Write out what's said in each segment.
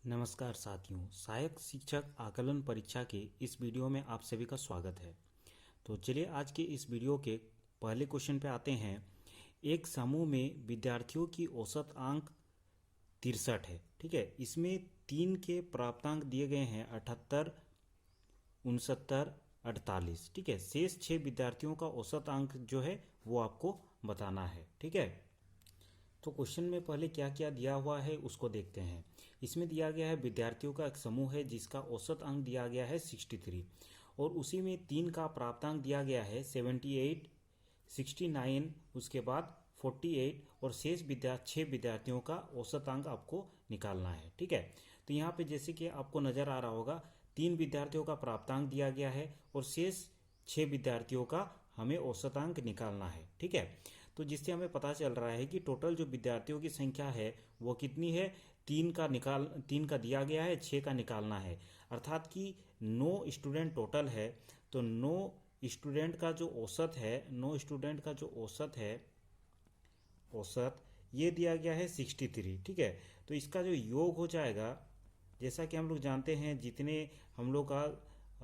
नमस्कार साथियों, सहायक शिक्षक आकलन परीक्षा के इस वीडियो में आप सभी का स्वागत है। तो चलिए आज के इस वीडियो के पहले क्वेश्चन पे आते हैं। एक समूह में विद्यार्थियों की औसत अंक 63 है। ठीक है, इसमें 3 के प्राप्तांक दिए गए हैं 78, 69, 48। ठीक है, शेष 6 विद्यार्थियों का औसत अंक जो है वो आपको बताना है। ठीक है, तो क्वेश्चन में पहले क्या क्या दिया हुआ है उसको देखते हैं। इसमें दिया गया है विद्यार्थियों का एक समूह है जिसका औसत अंक दिया गया है 63 और उसी में 3 का प्राप्तांक दिया गया है 78, 69, उसके बाद 48 और शेष 6 विद्यार्थियों का औसत अंक आपको निकालना है। ठीक है, तो यहाँ पे जैसे कि आपको नज़र आ रहा होगा 3 विद्यार्थियों का प्राप्तांक दिया गया है और शेष 6 विद्यार्थियों का हमें औसत अंक निकालना है। ठीक है, तो जिससे हमें पता चल रहा है कि टोटल जो विद्यार्थियों की संख्या है वो कितनी है। 3 का दिया गया है, 6 का निकालना है, अर्थात कि 9 स्टूडेंट टोटल है। तो 9 स्टूडेंट का जो औसत है, 9 स्टूडेंट का जो औसत ये दिया गया है 63। ठीक है, तो इसका जो योग हो जाएगा, जैसा कि हम लोग जानते हैं जितने हम लोग का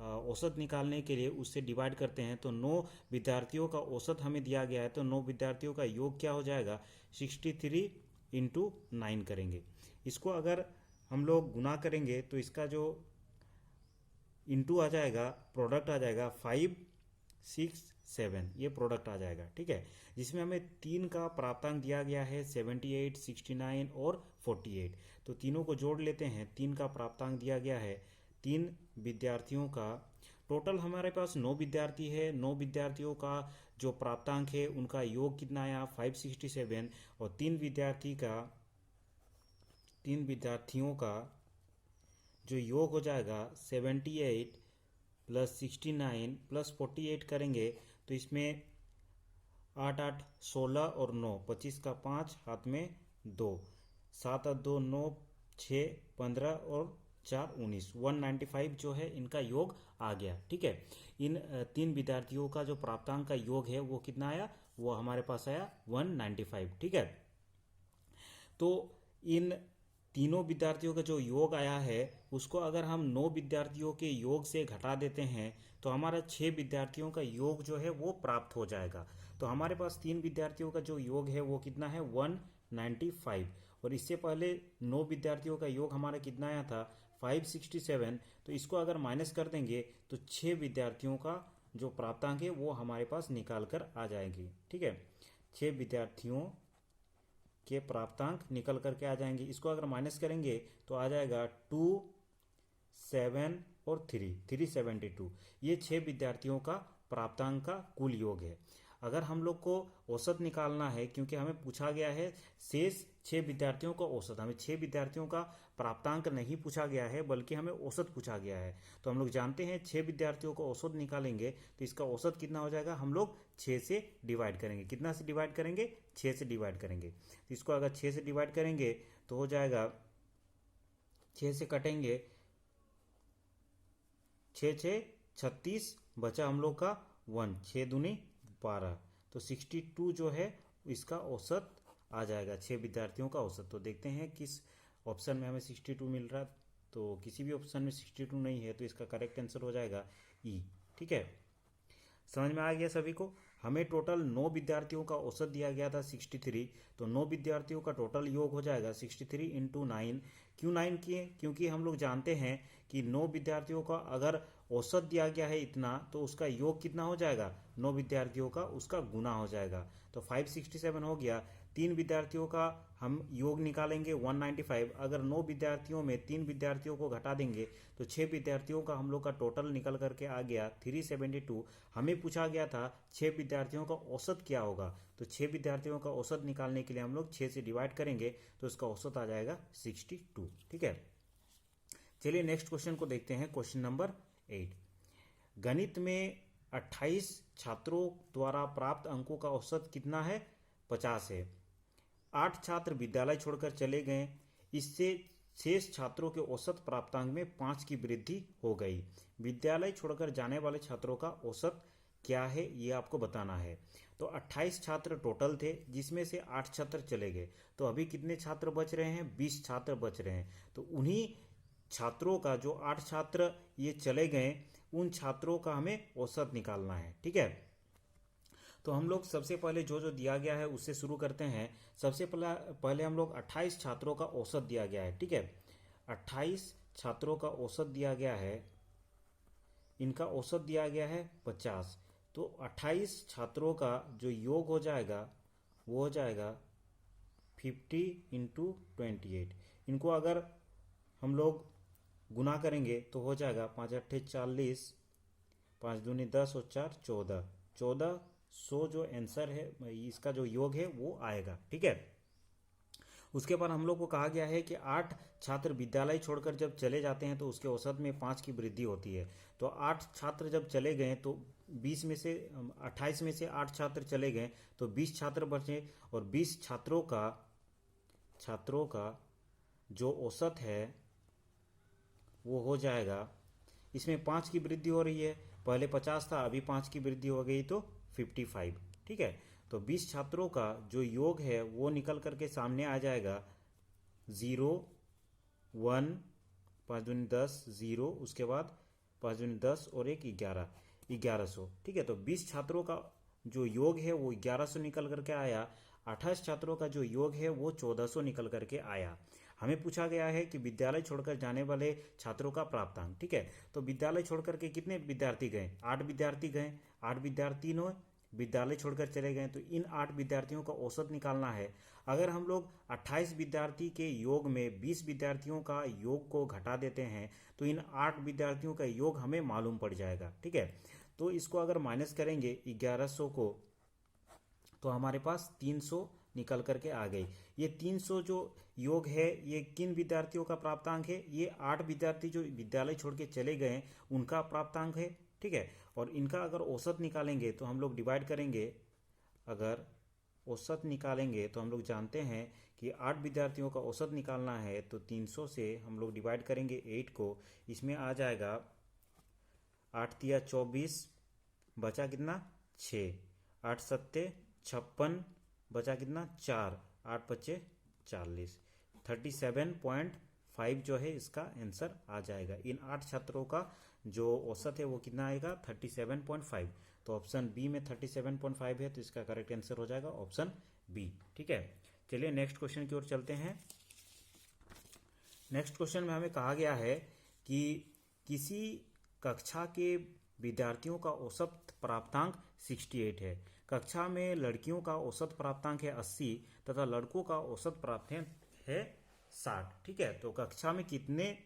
औसत निकालने के लिए उससे डिवाइड करते हैं। तो 9 विद्यार्थियों का औसत हमें दिया गया है, तो 9 विद्यार्थियों का योग क्या हो जाएगा 63 इंटू 9 करेंगे। इसको अगर हम लोग गुना करेंगे तो इसका जो इंटू आ जाएगा, प्रोडक्ट आ जाएगा 5, 6, 7, ये प्रोडक्ट आ जाएगा। ठीक है, जिसमें हमें 3 का प्राप्तांक दिया गया है 78, 69 और 48। तो तीनों को जोड़ लेते हैं। 3 का प्राप्तांक दिया गया है 3 विद्यार्थियों का। टोटल हमारे पास 9 विद्यार्थी है। 9 विद्यार्थियों का जो प्राप्तांक है उनका योग कितना आया 567 और 3 विद्यार्थियों का जो योग हो जाएगा 78 प्लस 69 प्लस 48 करेंगे तो इसमें 8 8 16 और 9 25 का 5 हाथ में 2, 7 8 2 9 6 15 और 4 19, 195 जो है इनका योग आ गया। ठीक है, इन 3 विद्यार्थियों का जो प्राप्तांक का योग है वो कितना आया, वो हमारे पास आया 195। ठीक है, तो इन तीनों विद्यार्थियों का जो योग आया है उसको अगर हम 9 विद्यार्थियों के योग से घटा देते हैं तो हमारा 6 विद्यार्थियों का योग जो है वो प्राप्त हो जाएगा। तो हमारे पास 3 विद्यार्थियों का जो योग है वो कितना है 195 और इससे पहले 9 विद्यार्थियों का योग हमारा कितना आया था 567। तो इसको अगर माइनस कर देंगे तो 6 विद्यार्थियों का जो प्राप्तांक है वो हमारे पास निकाल कर आ जाएगी। ठीक है, 6 विद्यार्थियों के प्राप्तांक निकल करके आ जाएंगे। इसको अगर माइनस करेंगे तो आ जाएगा 2, 7 और 372। ये 6 विद्यार्थियों का प्राप्तांक का कुल योग है। अगर हम लोग को औसत निकालना है, क्योंकि हमें पूछा गया है शेष 6 विद्यार्थियों का औसत, हमें 6 विद्यार्थियों का प्राप्तांक नहीं पूछा गया है बल्कि हमें औसत पूछा गया है। तो हम लोग जानते हैं 6 विद्यार्थियों का औसत निकालेंगे तो इसका औसत कितना हो जाएगा, हम लोग 6 से डिवाइड करेंगे। कितना से डिवाइड करेंगे, 6 से डिवाइड करेंगे। तो इसको अगर 6 से डिवाइड करेंगे तो हो जाएगा 6 से कटेंगे 6 6 36, बचा हम लोग का 1, 6 दूनी 12। तो 62 जो है इसका औसत आ जाएगा, 6 विद्यार्थियों का औसत। तो देखते हैं किस ऑप्शन में हमें 62 मिल रहा है। तो किसी भी ऑप्शन में 62 नहीं है तो इसका करेक्ट आंसर हो जाएगा ई। ठीक है, समझ में आ गया सभी को। हमें टोटल 9 विद्यार्थियों का औसत दिया गया था 63। तो 9 विद्यार्थियों का टोटल योग हो जाएगा 63 इंटू 9। क्यों 9 किए, क्योंकि हम लोग जानते हैं कि 9 विद्यार्थियों का अगर औसत दिया गया है इतना तो उसका योग कितना हो जाएगा, 9 विद्यार्थियों का उसका गुना हो जाएगा। तो 567 हो गया। 3 विद्यार्थियों का हम योग निकालेंगे 195। अगर 9 विद्यार्थियों में 3 विद्यार्थियों को घटा देंगे तो 6 विद्यार्थियों का हम लोग का टोटल निकल करके आ गया 372। हमें पूछा गया था 6 विद्यार्थियों का औसत क्या होगा, तो 6 विद्यार्थियों का औसत निकालने के लिए हम लोग 6 से डिवाइड करेंगे तो उसका औसत आ जाएगा 62। ठीक है, चलिए नेक्स्ट क्वेश्चन को देखते हैं। क्वेश्चन नंबर 8, गणित में 28 छात्रों द्वारा प्राप्त अंकों का औसत कितना है, 50 है। 8 छात्र विद्यालय छोड़कर चले गए, इससे शेष छात्रों के औसत प्राप्तांक में 5 की वृद्धि हो गई। विद्यालय छोड़कर जाने वाले छात्रों का औसत क्या है ये आपको बताना है। तो 28 छात्र टोटल थे जिसमें से 8 छात्र चले गए, तो अभी कितने छात्र बच रहे हैं, 20 छात्र बच रहे हैं। तो उन्हीं छात्रों का, जो 8 छात्र ये चले गए, उन छात्रों का हमें औसत निकालना है। ठीक है, तो हम लोग सबसे पहले जो जो दिया गया है उससे शुरू करते हैं। सबसे पहले हम लोग 28 छात्रों का औसत दिया गया है। ठीक है, 28 छात्रों का औसत दिया गया है, इनका औसत दिया गया है 50। तो 28 छात्रों का जो योग हो जाएगा वो हो जाएगा 50 इंटू 28। इनको अगर हम लोग गुना करेंगे तो हो जाएगा 5 अट्ठे 40, 5 दूनी 10 और 4 14, 1400 जो आंसर है इसका जो योग है वो आएगा। ठीक है, उसके बाद हम लोग को कहा गया है कि 8 छात्र विद्यालय छोड़कर जब चले जाते हैं तो उसके औसत में 5 की वृद्धि होती है। तो 8 छात्र जब चले गए तो 20 में से 28 में से 8 छात्र चले गए तो 20 छात्र बचे, और 20 छात्रों का जो औसत है वो हो जाएगा, इसमें 5 की वृद्धि हो रही है, पहले 50 था अभी 5 की वृद्धि हो गई तो 55। ठीक है, तो 20 छात्रों का जो योग है वो निकल करके सामने आ जाएगा 0 1, 5 दूनी 10 0, उसके बाद 5 दूनी 10 और 1 11, 1100। ठीक है, तो 20 छात्रों का जो योग है वो 1100 निकल करके आया। 28 छात्रों का जो योग है वो 1400 निकल करके आया। हमें पूछा गया है कि विद्यालय छोड़कर जाने वाले छात्रों का प्राप्तांक। ठीक है, तो विद्यालय छोड़कर के कितने विद्यार्थी गए? 8 विद्यार्थी गए। 8 विद्यार्थी ने विद्यालय छोड़कर चले गए, तो इन 8 विद्यार्थियों का औसत निकालना है। अगर हम लोग 28 विद्यार्थी के योग में 20 विद्यार्थियों का योग को घटा देते हैं तो इन 8 विद्यार्थियों का योग हमें मालूम पड़ जाएगा। ठीक है, तो इसको अगर माइनस करेंगे 1100 को तो हमारे पास 300 निकल करके आ गई। ये 300 जो योग है ये किन विद्यार्थियों का प्राप्तांक है? ये 8 विद्यार्थी जो विद्यालय छोड़ के चले गए उनका प्राप्तांक है। ठीक है, और इनका अगर औसत निकालेंगे तो हम लोग डिवाइड करेंगे। अगर औसत निकालेंगे तो हम लोग जानते हैं कि 8 विद्यार्थियों का औसत निकालना है, तो 300 से हम लोग डिवाइड करेंगे 8 को, इसमें आ जाएगा 8 तिया 24, बचा कितना 6, 8 सत्ते 56, बचा कितना 4, 8 पच्चे 40, 37.5 जो है इसका आंसर आ जाएगा। इन 8 छात्रों का जो औसत है वो कितना आएगा 37.5। तो ऑप्शन बी में 37.5 है, तो इसका करेक्ट आंसर हो जाएगा ऑप्शन बी। ठीक है, चलिए नेक्स्ट क्वेश्चन की ओर चलते हैं। नेक्स्ट क्वेश्चन में हमें कहा गया है कि किसी कक्षा के विद्यार्थियों का औसत प्राप्तांक 68 है। कक्षा में लड़कियों का औसत प्राप्तांक है 80 तथा लड़कों का औसत प्राप्तांक है 60। ठीक है, तो कक्षा में कितने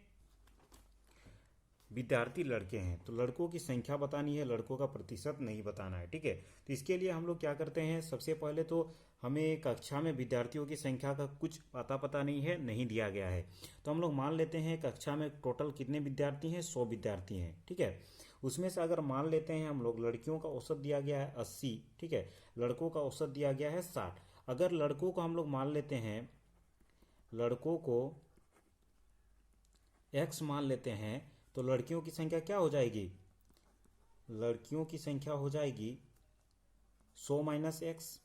विद्यार्थी लड़के हैं? तो लड़कों की संख्या बतानी है, लड़कों का प्रतिशत नहीं बताना है। ठीक है, तो इसके लिए हम लोग क्या करते हैं, सबसे पहले तो हमें कक्षा में विद्यार्थियों की संख्या का कुछ पता नहीं है, नहीं दिया गया है, तो हम लोग मान लेते हैं कक्षा में टोटल कितने विद्यार्थी हैं, 100 विद्यार्थी हैं। ठीक है, उसमें से अगर मान लेते हैं हम लोग लड़कियों का औसत दिया गया है 80, ठीक है, लड़कों का औसत दिया गया है 60। अगर लड़कों को हम लोग मान लेते हैं, लड़कों को x मान लेते हैं, तो लड़कियों की संख्या क्या हो जाएगी? लड़कियों की संख्या हो जाएगी 100 माइनस एक्स।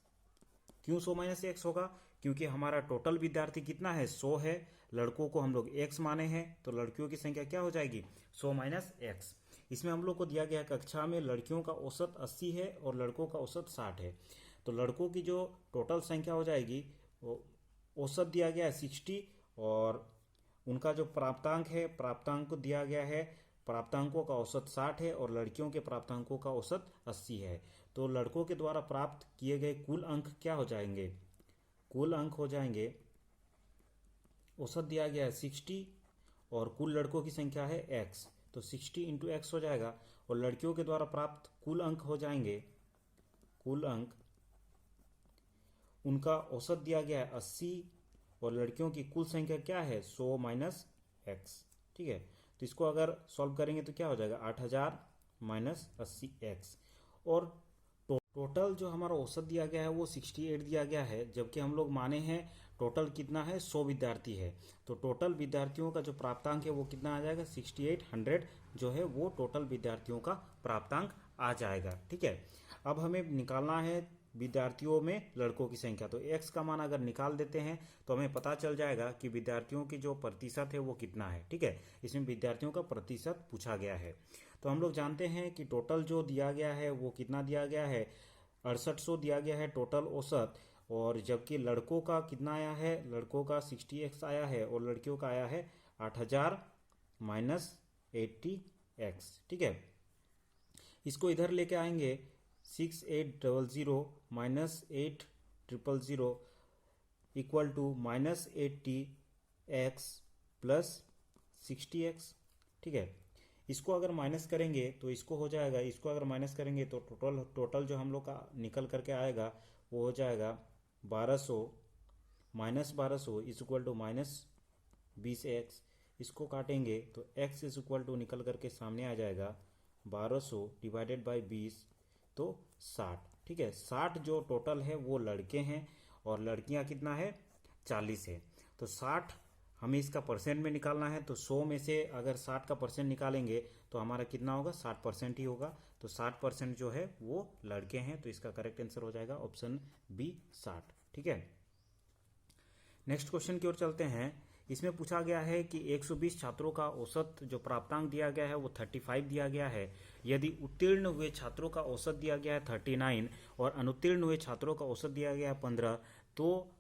क्यों 100 माइनस एक्स होगा? क्योंकि हमारा टोटल विद्यार्थी कितना है 100 है, लड़कों को हम लोग x माने हैं, तो लड़कियों की संख्या क्या हो जाएगी 100 माइनस एक्स। इसमें हम लोग को दिया गया कक्षा में लड़कियों का औसत 80 है और लड़कों का औसत 60 है, तो लड़कों की जो टोटल संख्या हो जाएगी, औसत दिया गया है 60 और उनका जो प्राप्तांक है, प्राप्तांक को दिया गया है, प्राप्तांकों का औसत 60 है और लड़कियों के प्राप्तांकों का औसत 80 है। तो लड़कों के द्वारा प्राप्त किए गए कुल अंक क्या हो जाएंगे? कुल अंक हो जाएंगे, औसत दिया गया है 60 और कुल लड़कों की संख्या है x, तो 60 इंटू एक्स हो जाएगा, और लड़कियों के द्वारा प्राप्त कुल अंक हो जाएंगे, कुल अंक उनका औसत दिया गया है 80 और लड़कियों की कुल संख्या क्या है 100 माइनस एक्स। ठीक है, तो इसको अगर सॉल्व करेंगे तो क्या हो जाएगा 8000 माइनस 80x, और टोटल जो हमारा औसत दिया गया है वो 68 दिया गया है, जबकि हम लोग माने हैं टोटल कितना है 100 विद्यार्थी है, तो टोटल विद्यार्थियों का जो प्राप्तांक है वो कितना आ जाएगा 6800 जो है वो टोटल विद्यार्थियों का प्राप्तांक आ जाएगा। ठीक है, अब हमें निकालना है विद्यार्थियों में लड़कों की संख्या। तो x का मान अगर निकाल देते हैं तो हमें पता चल जाएगा कि विद्यार्थियों की जो प्रतिशत है वो कितना है। ठीक है, इसमें विद्यार्थियों का प्रतिशत पूछा गया है। तो हम लोग जानते हैं कि टोटल जो दिया गया है वो कितना दिया गया है, 6800 दिया गया है टोटल औसत। और जबकि लड़कों का कितना आया है, लड़कों का 60x आया है और लड़कियों का आया है 8000 माइनस 80x। ठीक है, इसको इधर लेके आएंगे, 6800 minus 8000 equal to minus 80x plus 60x। ठीक है, इसको अगर माइनस करेंगे तो इसको हो जाएगा, इसको अगर माइनस करेंगे तो टोटल जो हम लोग का निकल करके आएगा वो हो जाएगा 1200 minus 1200 is equal to minus 20x। इसको काटेंगे तो x इज इक्वल टू निकल करके सामने आ जाएगा 1200 डिवाइडेड बाई 20 तो 60। ठीक है, 60 जो टोटल है वो लड़के हैं और लड़कियां कितना है, 40 है। तो 60 हमें इसका परसेंट में निकालना है, तो 100 में से अगर 60 का परसेंट निकालेंगे तो हमारा कितना होगा, 60% ही होगा। तो 60% जो है वो लड़के हैं, तो इसका करेक्ट आंसर हो जाएगा ऑप्शन बी 60। ठीक है, नेक्स्ट क्वेश्चन की ओर चलते हैं। इसमें पूछा गया है कि 120 छात्रों का औसत जो प्राप्तांक दिया गया है वो 35 दिया गया है। यदि उत्तीर्ण हुए छात्रों का औसत दिया गया है 39 और अनुत्तीर्ण हुए छात्रों का औसत दिया गया है 15, तो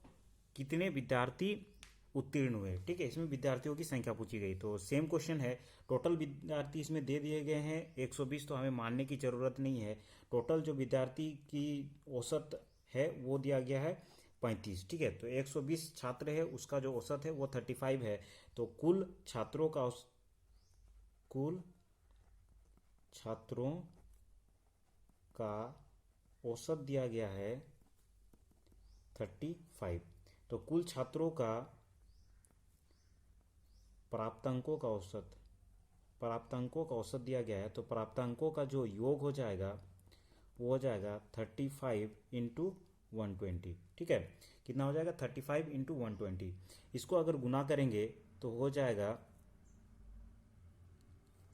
कितने विद्यार्थी उत्तीर्ण हुए। ठीक है, इसमें विद्यार्थियों की संख्या पूछी गई। तो सेम क्वेश्चन है, टोटल विद्यार्थी इसमें दे दिए गए हैं 120, तो हमें मानने की जरूरत नहीं है। टोटल जो विद्यार्थी की औसत है वो दिया गया है 35। ठीक है, तो 120 छात्र है, उसका जो औसत है वो 35 है। तो कुल छात्रों का औसत दिया गया है 35। तो कुल छात्रों का प्राप्तांकों का औसत दिया गया है, तो प्राप्तांकों का जो योग हो जाएगा वो हो जाएगा 35 इंटू 120। ठीक है, कितना हो जाएगा, 35 इंटू 120। इसको अगर गुना करेंगे तो हो जाएगा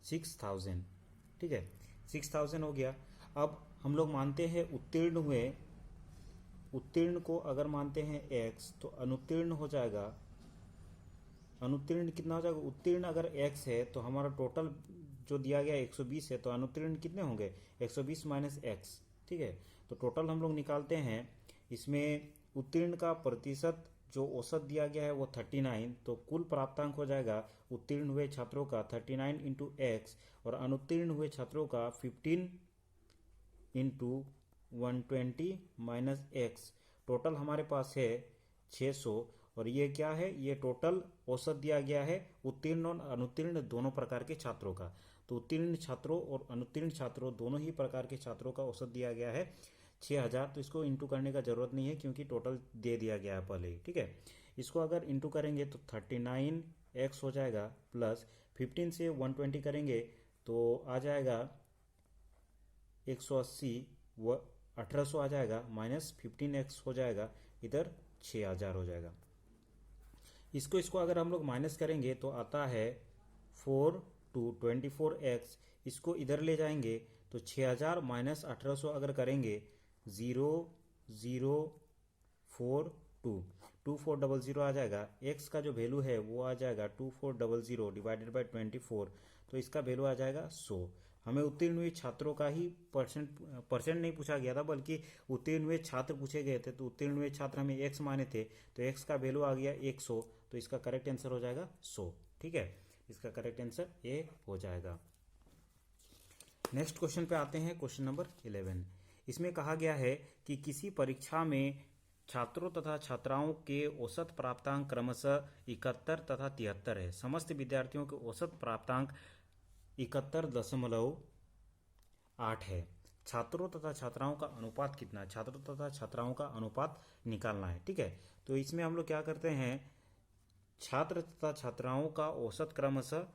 6000। ठीक है, 6000 हो गया। अब हम लोग मानते हैं उत्तीर्ण को अगर मानते हैं x, तो अनुत्तीर्ण हो जाएगा, अनुत्तीर्ण कितना हो जाएगा, उत्तीर्ण अगर x है तो हमारा टोटल जो दिया गया 120 है, तो अनुत्तीर्ण कितने होंगे, 120 माइनस x। ठीक है, तो टोटल हम लोग निकालते हैं, इसमें उत्तीर्ण का प्रतिशत जो औसत दिया गया है वो 39, तो कुल प्राप्तांक हो जाएगा उत्तीर्ण हुए छात्रों का 39 इंटू एक्स और अनुत्तीर्ण हुए छात्रों का 15 इंटू 120 माइनस एक्स। टोटल हमारे पास है 600 और ये क्या है, ये टोटल औसत दिया गया है उत्तीर्ण और अनुत्तीर्ण दोनों प्रकार के छात्रों का। तो उत्तीर्ण छात्रों और अनुत्तीर्ण छात्रों दोनों ही प्रकार के छात्रों का औसत दिया गया है 6000। तो इसको इंटू करने का जरूरत नहीं है क्योंकि टोटल दे दिया गया है पहले ही। ठीक है, इसको अगर इंटू करेंगे तो 39x हो जाएगा प्लस 15 से 120 करेंगे तो आ जाएगा 180 व 1800 आ जाएगा माइनस 15x हो जाएगा, इधर 6000 हो जाएगा। इसको अगर हम लोग माइनस करेंगे तो आता है 4 to 24x। इसको इधर ले जाएंगे तो 6000 माइनस 1800 अगर करेंगे 00422 आ जाएगा। x का जो वैल्यू है वो आ जाएगा 2400 डिवाइडेड बाई 24, तो इसका वैल्यू आ जाएगा 100। हमें उत्तीर्ण हुए छात्रों का ही परसेंट नहीं पूछा गया था बल्कि उत्तीर्ण हुए छात्र पूछे गए थे। तो उत्तीर्ण हुए छात्र हमें x माने थे, तो x का वैल्यू आ गया 100, तो इसका करेक्ट आंसर हो जाएगा 100। ठीक है, इसका करेक्ट आंसर ए हो जाएगा। नेक्स्ट क्वेश्चन पे आते हैं, क्वेश्चन नंबर 11। इसमें कहा गया है कि किसी परीक्षा में छात्रों तथा छात्राओं के औसत प्राप्तांक क्रमशः 71 तथा 73 है। समस्त विद्यार्थियों के औसत प्राप्तांक 71.8 है। छात्रों तथा छात्राओं का अनुपात कितना है, छात्रों तथा छात्राओं का अनुपात निकालना है। ठीक है, तो इसमें हम लोग क्या करते हैं, छात्र तथा छात्राओं का औसत क्रमशः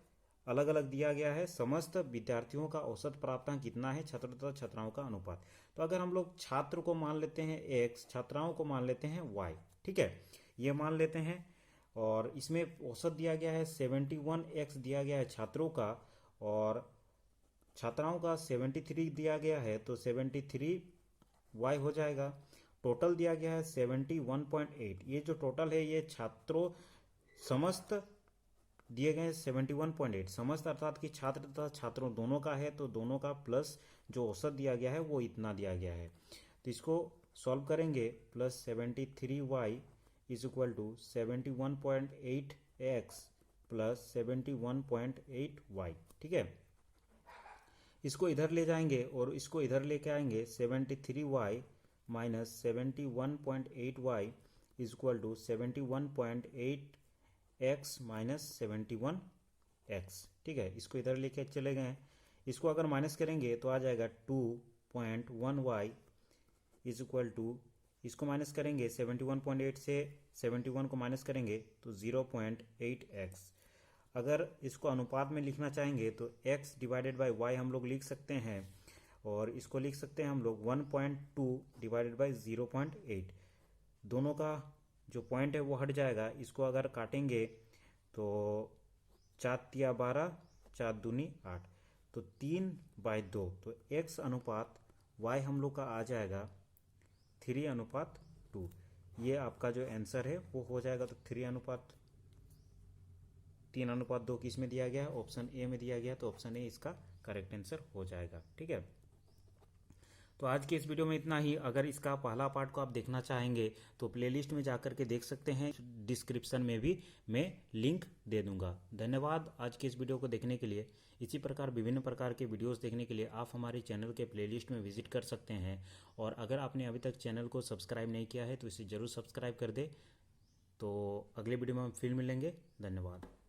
अलग अलग दिया गया है, समस्त विद्यार्थियों का औसत प्राप्तांक कितना है, छात्रों तथा छात्राओं का अनुपात। तो अगर हम लोग छात्र को मान लेते हैं x, छात्राओं को मान लेते हैं y। ठीक है, ये मान लेते हैं और इसमें औसत दिया गया है 71x दिया गया है छात्रों का और छात्राओं का 73 दिया गया है, तो 73y हो जाएगा। टोटल दिया गया है 71.8। ये जो टोटल है ये छात्रों समस्त दिए गए 71.8, समस्त अर्थात कि छात्र तथा छात्रों दोनों का है, तो दोनों का प्लस जो औसत दिया गया है वो इतना दिया गया है। तो इसको सॉल्व करेंगे, plus 73y is equal to 71.8x plus 71.8y। ठीक है, इसको इधर ले जाएंगे और इसको इधर लेके आएंगे। 73y minus 71.8y is equal to 71.8x minus 71x। ठीक है, इसको इधर लेके चले गए। इसको अगर माइनस करेंगे तो आ जाएगा 2.1y इज इक्वल टू, इसको माइनस करेंगे 71.8 से 71 को माइनस करेंगे तो 0.8x। अगर इसको अनुपात में लिखना चाहेंगे तो x डिवाइडेड बाई y हम लोग लिख सकते हैं, और इसको लिख सकते हैं हम लोग 1.2 डिवाइडेड बाई 0.8। दोनों का जो पॉइंट है वो हट जाएगा। इसको अगर काटेंगे तो 4 तिया 12, 4 दूनी 8, तो 3/2। तो x अनुपात y हम लोग का आ जाएगा 3:2। ये आपका जो आंसर है वो हो जाएगा। तो 3:2 किस में दिया गया है? ऑप्शन ए में दिया गया है, तो ऑप्शन ए इसका करेक्ट आंसर हो जाएगा। ठीक है, तो आज के इस वीडियो में इतना ही। अगर इसका पहला पार्ट को आप देखना चाहेंगे तो प्लेलिस्ट में जाकर के देख सकते हैं, डिस्क्रिप्शन में भी मैं लिंक दे दूंगा। धन्यवाद आज के इस वीडियो को देखने के लिए। इसी प्रकार विभिन्न प्रकार के वीडियोस देखने के लिए आप हमारे चैनल के प्लेलिस्ट में विजिट कर सकते हैं, और अगर आपने अभी तक चैनल को सब्सक्राइब नहीं किया है तो इसे ज़रूर सब्सक्राइब कर दे। तो अगले वीडियो में हम फिर मिलेंगे। धन्यवाद।